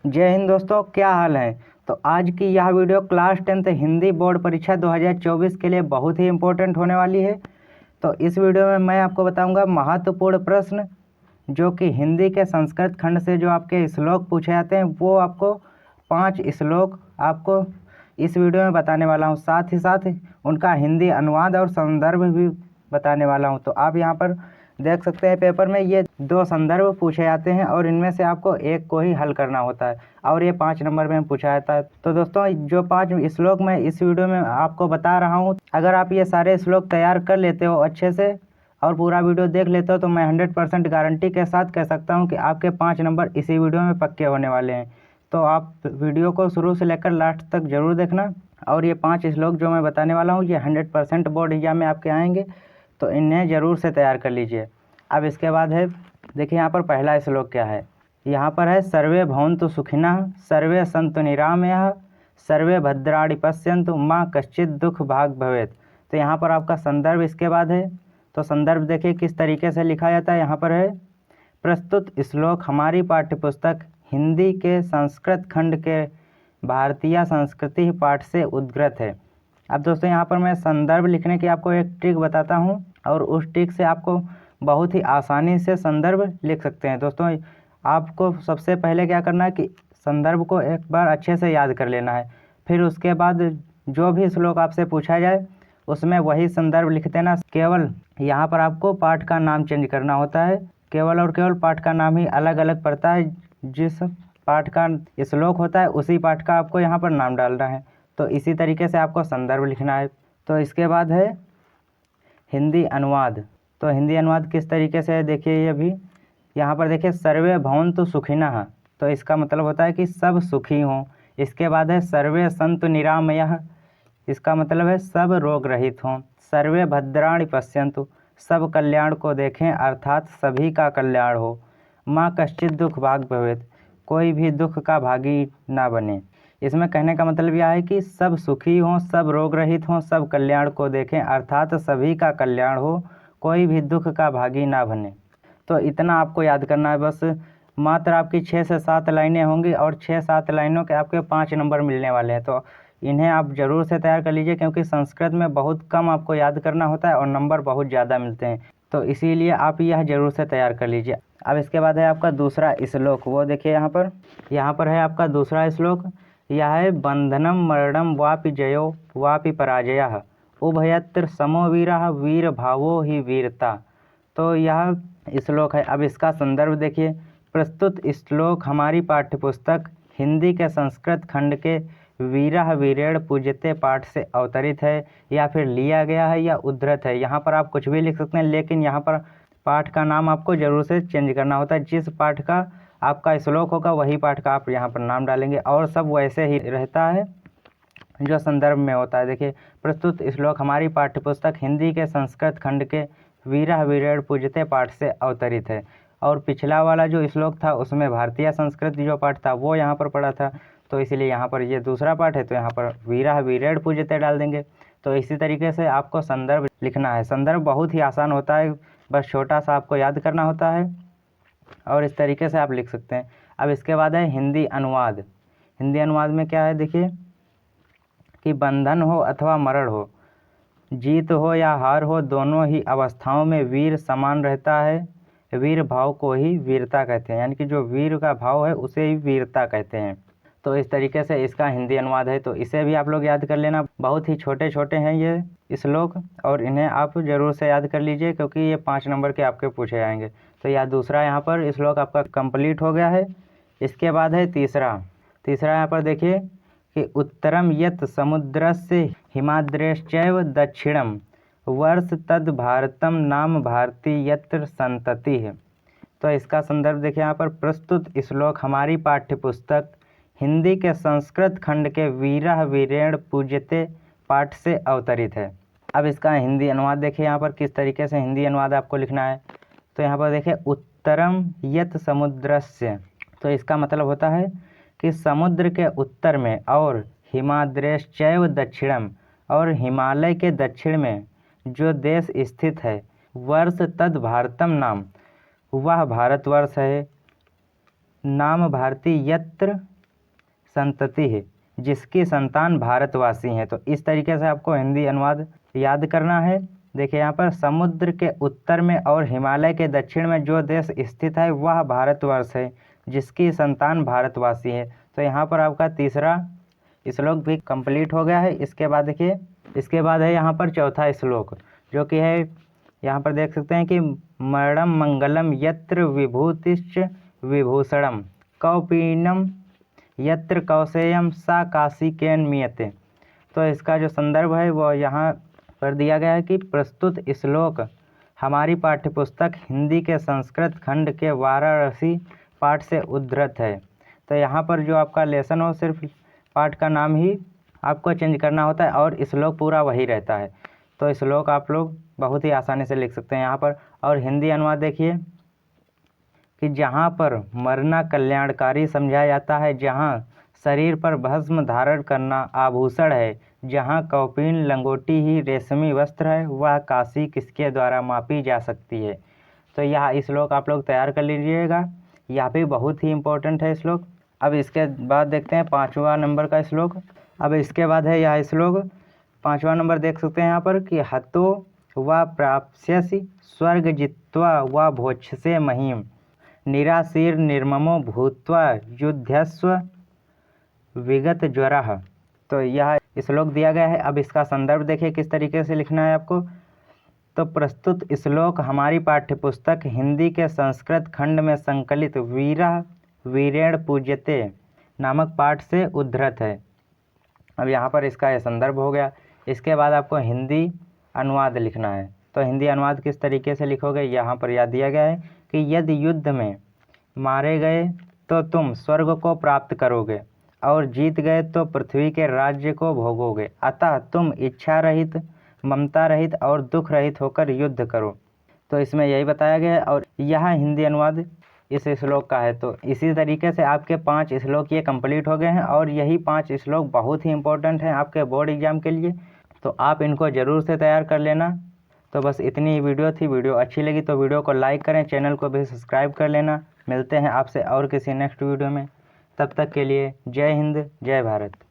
जय हिंद दोस्तों, क्या हाल है। तो आज की यह video class 10th Hindi board परीक्षा 2024 के लिए बहुत ही इम्पोर्टेंट होने वाली है। तो इस वीडियो में मैं आपको बताऊंगा महत्वपूर्ण प्रश्न जो कि हिंदी के संस्कृत खंड से जो आपके श्लोक पूछे जाते हैं, वो आपको 5 श्लोक आपको इस वीडियो में बताने वाला हूँ। साथ ही साथ उनका हिंदी अनुवाद और संदर्भ भी बताने वाला हूँ। तो आप यहाँ पर देख सकते हैं पेपर में ये 2 संदर्भ पूछे जाते हैं और इनमें से आपको एक को ही हल करना होता है और ये 5 नंबर में पूछा जाता है। तो दोस्तों, जो 5 श्लोक मैं इस वीडियो में आपको बता रहा हूँ, अगर आप ये सारे श्लोक तैयार कर लेते हो अच्छे से और पूरा वीडियो देख लेते हो तो मैं 100% गारंटी के साथ कह सकता हूँ कि आपके 5 नंबर इसी वीडियो में पक्के होने वाले हैं। तो आप वीडियो को शुरू से लेकर लास्ट तक जरूर देखना। और ये 5 श्लोक जो मैं बताने वाला हूँ ये 100% बोर्ड एग्जाम में आपके आएंगे, तो इन्हें ज़रूर से तैयार कर लीजिए। अब इसके बाद है, देखिए यहाँ पर पहला श्लोक क्या है। यहाँ पर है सर्वे भवन्तु सुखिनः सर्वे सन्तु निरामयाः सर्वे भद्राणि पश्यन्तु माँ कश्चित् दुख भाग भवेत्। तो यहाँ पर आपका संदर्भ इसके बाद है। तो संदर्भ देखिए किस तरीके से लिखा जाता है। यहाँ पर है प्रस्तुत श्लोक हमारी पाठ्यपुस्तक हिंदी के संस्कृत खंड के भारतीय संस्कृति पाठ से उद्गृत है। अब दोस्तों, यहाँ पर मैं संदर्भ लिखने की आपको एक ट्रिक बताता हूँ और उस ट्रिक से आपको बहुत ही आसानी से संदर्भ लिख सकते हैं। दोस्तों, आपको सबसे पहले क्या करना है कि संदर्भ को एक बार अच्छे से याद कर लेना है। फिर उसके बाद जो भी श्लोक आपसे पूछा जाए उसमें वही संदर्भ लिख देना। केवल यहाँ पर आपको पाठ का नाम चेंज करना होता है। केवल और केवल पाठ का नाम ही अलग अलग पड़ता है। जिस पाठ का श्लोक होता है उसी पाठ का आपको यहाँ पर नाम डालना है। तो इसी तरीके से आपको संदर्भ लिखना है। तो इसके बाद है हिंदी अनुवाद। तो हिंदी अनुवाद किस तरीके से है देखिए। ये भी यहाँ पर देखिए सर्वे भवन्तु सुखिनः, तो इसका मतलब होता है कि सब सुखी हों। इसके बाद है सर्वे सन्तु निरामयाः, इसका मतलब है सब रोग रहित हों। सर्वे भद्राणि पश्यन्तु, सब कल्याण को देखें अर्थात सभी का कल्याण हो। माँ कश्चित् दुख भाग भवेत्, कोई भी दुख का भागी ना बने। इसमें कहने का मतलब यह है कि सब सुखी हों, सब रोग रहित हों, सब कल्याण को देखें अर्थात सभी का कल्याण हो, कोई भी दुख का भागी ना बने। तो इतना आपको याद करना है बस। मात्र आपकी 6 से 7 लाइनें होंगी और 6-7 लाइनों के आपके 5 नंबर मिलने वाले हैं। तो इन्हें आप ज़रूर से तैयार कर लीजिए, क्योंकि संस्कृत में बहुत कम आपको याद करना होता है और नंबर बहुत ज़्यादा मिलते हैं। तो इसीलिए आप यह ज़रूर से तैयार कर लीजिए। अब इसके बाद है आपका दूसरा श्लोक, वो देखिए यहाँ पर है आपका दूसरा श्लोक। यह है बंधनम मरणम वापि जयो वापि पराजयः उभयत्र समो वीरः वीर भावो ही वीरता। तो यह श्लोक है। अब इसका संदर्भ देखिए। प्रस्तुत श्लोक हमारी पाठ्यपुस्तक हिंदी के संस्कृत खंड के वीरः वीरेण पूज्यते पाठ से अवतरित है या फिर लिया गया है या उद्धृत है। यहाँ पर आप कुछ भी लिख सकते हैं, लेकिन यहाँ पर पाठ का नाम आपको जरूर से चेंज करना होता है। जिस पाठ का आपका श्लोक होगा वही पाठ का आप यहाँ पर नाम डालेंगे और सब वैसे ही रहता है जो संदर्भ में होता है। देखिए, प्रस्तुत श्लोक हमारी पाठ्यपुस्तक हिंदी के संस्कृत खंड के वीरः वीरेण पूज्यते पाठ से अवतरित है। और पिछला वाला जो श्लोक था उसमें भारतीय संस्कृति जो पाठ था वो यहाँ पर पड़ा था, तो इसलिए यहाँ पर ये दूसरा पाठ है तो यहाँ पर वीरः वीरेण पूज्यते डाल देंगे। तो इसी तरीके से आपको संदर्भ लिखना है। संदर्भ बहुत ही आसान होता है, बस छोटा सा आपको याद करना होता है और इस तरीके से आप लिख सकते हैं। अब इसके बाद है हिंदी अनुवाद। हिंदी अनुवाद में क्या है देखिए कि बंधन हो अथवा मरण हो, जीत हो या हार हो, दोनों ही अवस्थाओं में वीर समान रहता है। वीर भाव को ही वीरता कहते हैं, यानी कि जो वीर का भाव है उसे ही वीरता कहते हैं। तो इस तरीके से इसका हिंदी अनुवाद है। तो इसे भी आप लोग याद कर लेना। बहुत ही छोटे छोटे हैं ये श्लोक और इन्हें आप ज़रूर से याद कर लीजिए, क्योंकि ये 5 नंबर के आपके पूछे जाएंगे। तो यह दूसरा यहाँ पर श्लोक आपका कंप्लीट हो गया है। इसके बाद है तीसरा यहाँ पर देखिए कि उत्तरम यत् समुद्रस्य हिमाद्रेश्चैव दक्षिणम वर्ष तद भारतम नाम भारती यत्र संतति है। तो इसका संदर्भ देखिए यहाँ पर प्रस्तुत श्लोक हमारी पाठ्यपुस्तक हिंदी के संस्कृत खंड के वीरः वीरेण पूज्यते पाठ से अवतरित है। अब इसका हिंदी अनुवाद देखिए यहाँ पर किस तरीके से हिंदी अनुवाद आपको लिखना है। तो यहाँ पर देखिए उत्तरम यत् समुद्रस्य, तो इसका मतलब होता है कि समुद्र के उत्तर में और हिमाद्रेश्चैव दक्षिणम, और हिमालय के दक्षिण में जो देश स्थित है, वर्ष तद भारतम नाम, वह भारतवर्ष है। नाम भारती यत्र संतति है, जिसकी संतान भारतवासी हैं। तो इस तरीके से आपको हिंदी अनुवाद याद करना है। देखिए यहाँ पर समुद्र के उत्तर में और हिमालय के दक्षिण में जो देश स्थित है वह भारतवर्ष है, जिसकी संतान भारतवासी है। तो यहाँ पर आपका तीसरा श्लोक भी कंप्लीट हो गया है। इसके बाद देखिए, इसके बाद है यहाँ पर चौथा श्लोक, जो कि है, यहाँ पर देख सकते हैं कि मरणम मंगलम यत्र विभूतिश्च विभूषणम कौपीनम यत्र कौशेयम सा काशी केन्मीयते। तो इसका जो संदर्भ है वो यहाँ पर दिया गया है कि प्रस्तुत श्लोक हमारी पाठ्यपुस्तक हिंदी के संस्कृत खंड के वाराणसी पाठ से उद्धृत है। तो यहाँ पर जो आपका लेसन हो, सिर्फ पाठ का नाम ही आपको चेंज करना होता है और श्लोक पूरा वही रहता है। तो श्लोक आप लोग बहुत ही आसानी से लिख सकते हैं यहाँ पर। और हिंदी अनुवाद देखिए कि जहाँ पर मरना कल्याणकारी समझा जाता है, जहाँ शरीर पर भस्म धारण करना आभूषण है, जहाँ कौपीन लंगोटी ही रेशमी वस्त्र है, वह काशी किसके द्वारा मापी जा सकती है। तो यह श्लोक आप लोग तैयार कर लीजिएगा, यह भी बहुत ही इम्पोर्टेंट है श्लोक। अब इसके बाद देखते हैं 5वां नंबर का श्लोक। अब इसके बाद है यह श्लोक 5वां नंबर, देख सकते हैं यहाँ पर कि हतो व प्राप्स्यसि स्वर्ग जित्वा व भोक्ष्यसे महीम निराशीर निर्ममो भूत्वा युध्यस्व विगत ज्वरः। तो यह श्लोक दिया गया है। अब इसका संदर्भ देखिए किस तरीके से लिखना है आपको। तो प्रस्तुत श्लोक हमारी पाठ्यपुस्तक हिंदी के संस्कृत खंड में संकलित वीरः वीरेण पूज्यते नामक पाठ से उद्धृत है। अब यहाँ पर इसका यह संदर्भ हो गया। इसके बाद आपको हिंदी अनुवाद लिखना है। तो हिंदी अनुवाद किस तरीके से लिखोगे, यहाँ पर याद दिया गया है कि यदि युद्ध में मारे गए तो तुम स्वर्ग को प्राप्त करोगे और जीत गए तो पृथ्वी के राज्य को भोगोगे, अतः तुम इच्छा रहित, ममता रहित और दुख रहित होकर युद्ध करो। तो इसमें यही बताया गया है और यह हिंदी अनुवाद इस श्लोक का है। तो इसी तरीके से आपके 5 श्लोक ये कंप्लीट हो गए हैं और यही 5 श्लोक बहुत ही इंपॉर्टेंट हैं आपके बोर्ड एग्जाम के लिए। तो आप इनको ज़रूर से तैयार कर लेना। तो बस इतनी ही वीडियो थी। वीडियो अच्छी लगी तो वीडियो को लाइक करें, चैनल को भी सब्सक्राइब कर लेना। मिलते हैं आपसे और किसी नेक्स्ट वीडियो में। तब तक के लिए जय हिंद, जय भारत।